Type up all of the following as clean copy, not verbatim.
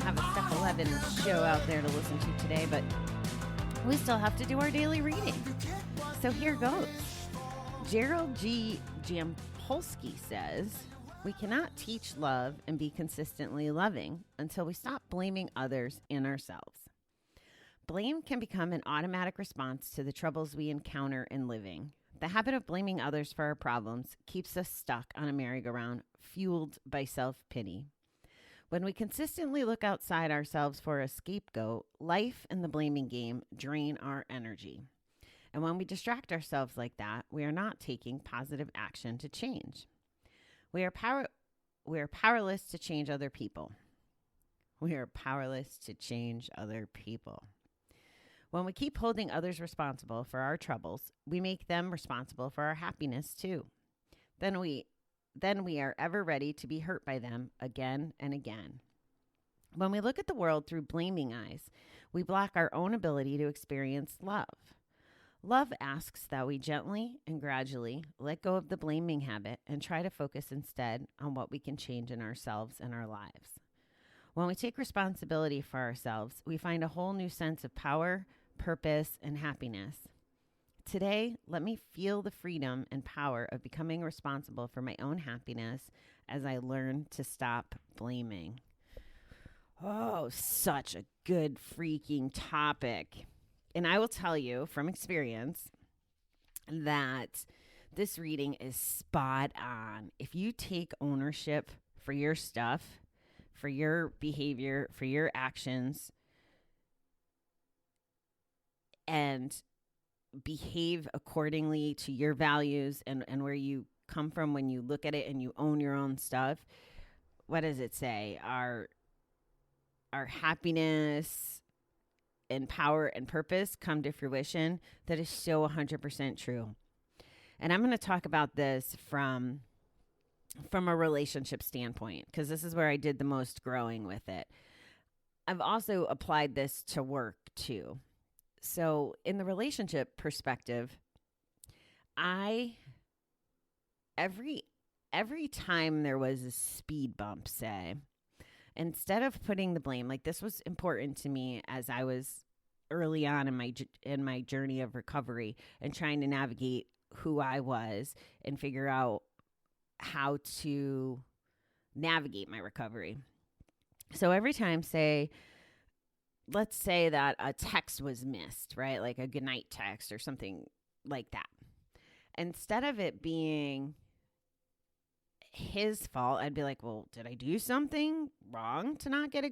have a Step 11 show out there to listen to today, but we still have to do our daily reading. So here goes. Gerald G. Jampolsky says, we cannot teach love and be consistently loving until we stop blaming others and ourselves. Blame can become an automatic response to the troubles we encounter in living. The habit of blaming others for our problems keeps us stuck on a merry-go-round, fueled by self-pity. When we consistently look outside ourselves for a scapegoat, life and the blaming game drain our energy. And when we distract ourselves like that, we are not taking positive action to change. We are powerless to change other people. We are powerless to change other people. When we keep holding others responsible for our troubles, we make them responsible for our happiness too. Then we are ever ready to be hurt by them again and again. When we look at the world through blaming eyes, we block our own ability to experience love. Love asks that we gently and gradually let go of the blaming habit and try to focus instead on what we can change in ourselves and our lives. When we take responsibility for ourselves, we find a whole new sense of power, purpose, and happiness. Today, let me feel the freedom and power of becoming responsible for my own happiness as I learn to stop blaming. Oh, such a good freaking topic. And I will tell you from experience that this reading is spot on. If you take ownership for your stuff, for your behavior, for your actions, and behave accordingly to your values and where you come from when you look at it and you own your own stuff, what does it say? Our happiness and power and purpose come to fruition. That is so 100% true. And I'm going to talk about this from a relationship standpoint, because this is where I did the most growing with it. I've also applied this to work too. So in the relationship perspective, every time there was a speed bump, say, instead of putting the blame, like this was important to me as I was early on in my journey of recovery and trying to navigate who I was and figure out how to navigate my recovery. So every time, let's say that a text was missed, right? Like a goodnight text or something like that. Instead of it being his fault, I'd be like, well, did I do something wrong to not get a,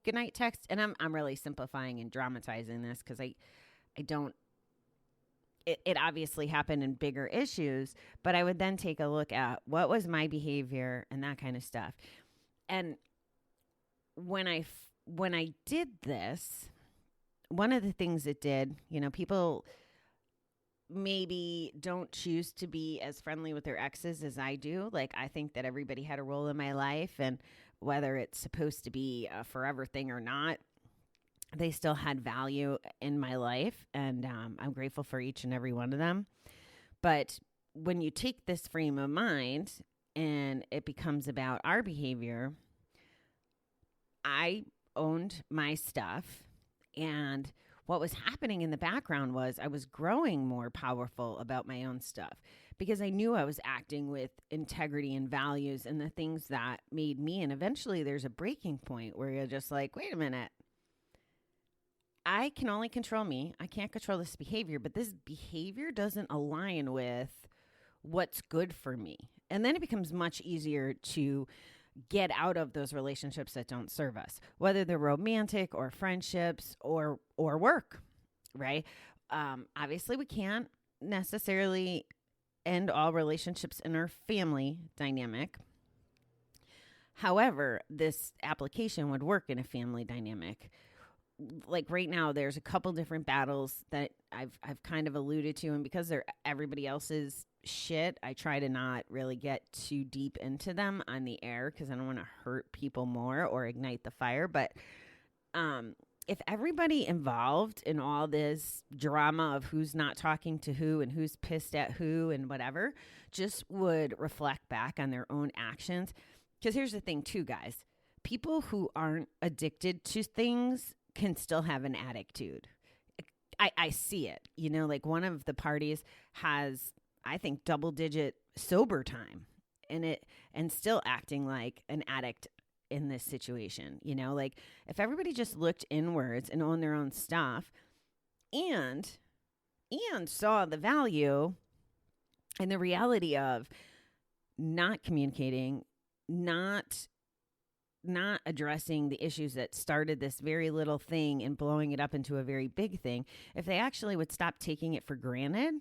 goodnight text? And I'm really simplifying and dramatizing this because I don't, it obviously happened in bigger issues, but I would then take a look at what was my behavior and that kind of stuff. And when I did this, one of the things it did, people maybe don't choose to be as friendly with their exes as I do. Like, I think that everybody had a role in my life, and whether it's supposed to be a forever thing or not, they still had value in my life, and I'm grateful for each and every one of them. But when you take this frame of mind and it becomes about our behavior, I owned my stuff, and what was happening in the background was I was growing more powerful about my own stuff because I knew I was acting with integrity and values and the things that made me. And eventually there's a breaking point where you're just like, wait a minute. I can only control me. I can't control this behavior, but this behavior doesn't align with what's good for me. And then it becomes much easier to get out of those relationships that don't serve us, whether they're romantic or friendships or work, right? Obviously, we can't necessarily end all relationships in our family dynamic. However, this application would work in a family dynamic. Like right now, there's a couple different battles that I've kind of alluded to, and because they're everybody else's shit, I try to not really get too deep into them on the air because I don't want to hurt people more or ignite the fire. But if everybody involved in all this drama of who's not talking to who and who's pissed at who and whatever just would reflect back on their own actions. Because here's the thing too, guys. people who aren't addicted to things can still have an attitude. I see it, like one of the parties has, I think, double-digit sober time and still acting like an addict in this situation. Like if everybody just looked inwards and owned their own stuff and saw the value and the reality of not communicating, not addressing the issues that started this very little thing and blowing it up into a very big thing, if they actually would stop taking it for granted,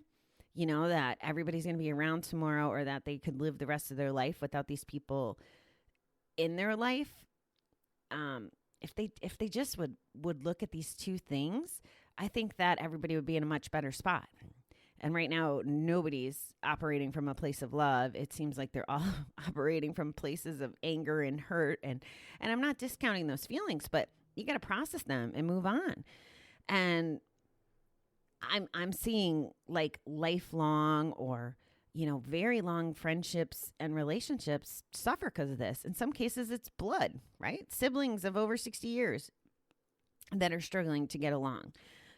that everybody's going to be around tomorrow or that they could live the rest of their life without these people in their life. If they just would look at these two things, I think that everybody would be in a much better spot. And right now, nobody's operating from a place of love. It seems like they're all operating from places of anger and hurt. And I'm not discounting those feelings, but you got to process them and move on. And I'm seeing like lifelong or, very long friendships and relationships suffer because of this. In some cases, it's blood, right? Siblings of over 60 years that are struggling to get along,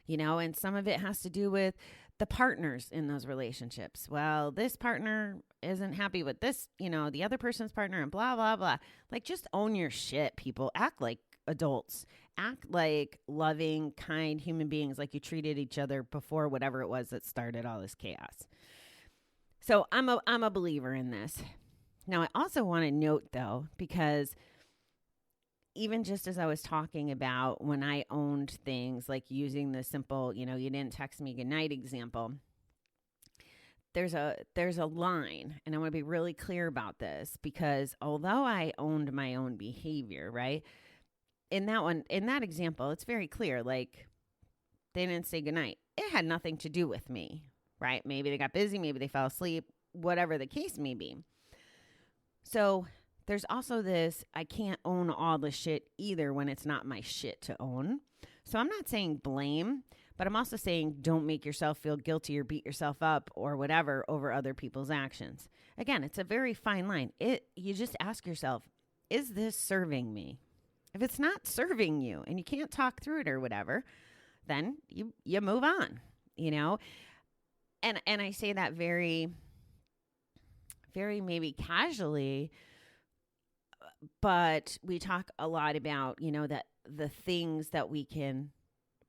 and some of it has to do with the partners in those relationships. Well, this partner isn't happy with this, the other person's partner and blah, blah, blah. Like, just own your shit, people. Act like adults. Act like loving, kind human beings, like you treated each other before whatever it was that started all this chaos. So I'm a believer in this. Now, I also want to note, though, because even just as I was talking about when I owned things, like using the simple, you didn't text me goodnight example, there's a line, and I want to be really clear about this, because although I owned my own behavior, right, in that example, it's very clear, like they didn't say goodnight. It had nothing to do with me, right? Maybe they got busy, maybe they fell asleep, whatever the case may be. So there's also this, I can't own all the shit either when it's not my shit to own. So I'm not saying blame, but I'm also saying don't make yourself feel guilty or beat yourself up or whatever over other people's actions. Again, it's a very fine line. You just ask yourself, is this serving me? If it's not serving you and you can't talk through it or whatever, then you move on, And I say that very, very maybe casually, but we talk a lot about, that the things that we can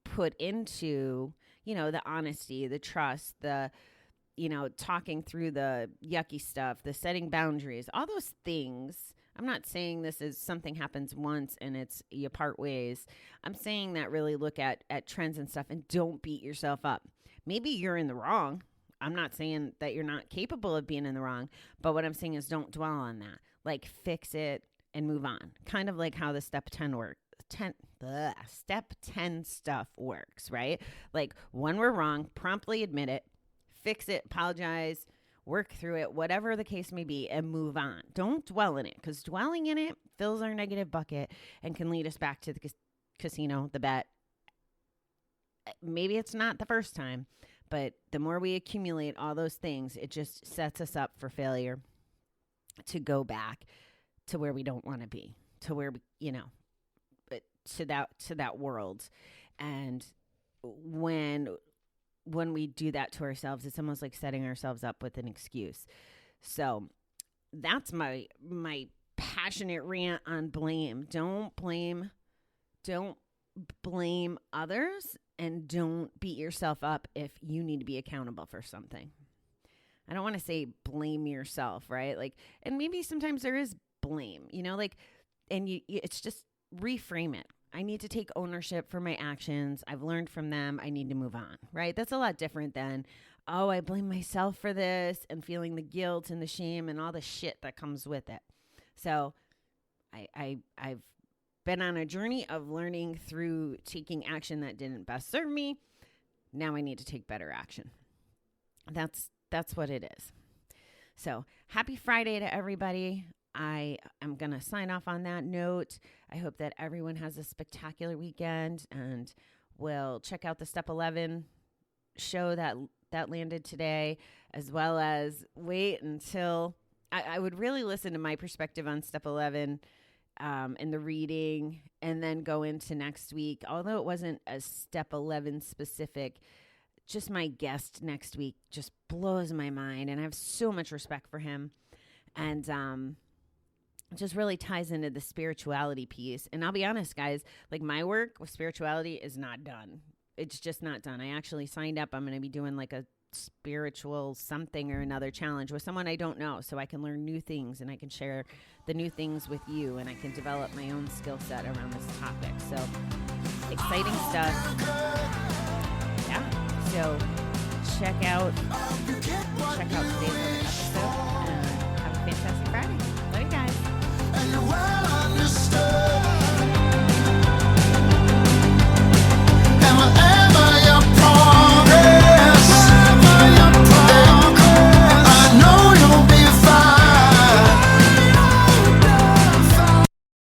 put into, the honesty, the trust, the, talking through the yucky stuff, the setting boundaries, all those things. I'm not saying this is something happens once and it's you part ways. I'm saying that really look at trends and stuff and don't beat yourself up. Maybe you're in the wrong. I'm not saying that you're not capable of being in the wrong, but what I'm saying is don't dwell on that. Like fix it and move on. Kind of like how the step 10 stuff works, right? Like when we're wrong, promptly admit it, fix it, apologize, work through it, whatever the case may be, and move on. Don't dwell in it, because dwelling in it fills our negative bucket and can lead us back to the casino, the bet. Maybe it's not the first time, but the more we accumulate all those things, it just sets us up for failure to go back to where we don't want to be, to where we, to that world. And when we do that to ourselves, it's almost like setting ourselves up with an excuse. So that's my passionate rant on blame. Don't blame others, and don't beat yourself up if you need to be accountable for something. I don't want to say blame yourself, right? Like, and maybe sometimes there is blame, and it's just reframe it. I need to take ownership for my actions. I've learned from them. I need to move on, right? That's a lot different than, oh, I blame myself for this and feeling the guilt and the shame and all the shit that comes with it. So I've been on a journey of learning through taking action that didn't best serve me. Now I need to take better action. That's what it is. So happy Friday to everybody. I am going to sign off on that note. I hope that everyone has a spectacular weekend, and we'll check out the Step 11 show that landed today, as well as wait until I would really listen to my perspective on Step 11 and the reading, and then go into next week. Although it wasn't a step 11 specific, just my guest next week just blows my mind. And I have so much respect for him. And it just really ties into the spirituality piece. And I'll be honest, guys, like my work with spirituality is not done. It's just not done. I actually signed up. I'm going to be doing like a spiritual something or another challenge with someone I don't know, so I can learn new things and I can share the new things with you, and I can develop my own skill set around this topic. So exciting stuff. Yeah. So check out today's episode, and have a fantastic Friday. Love you guys.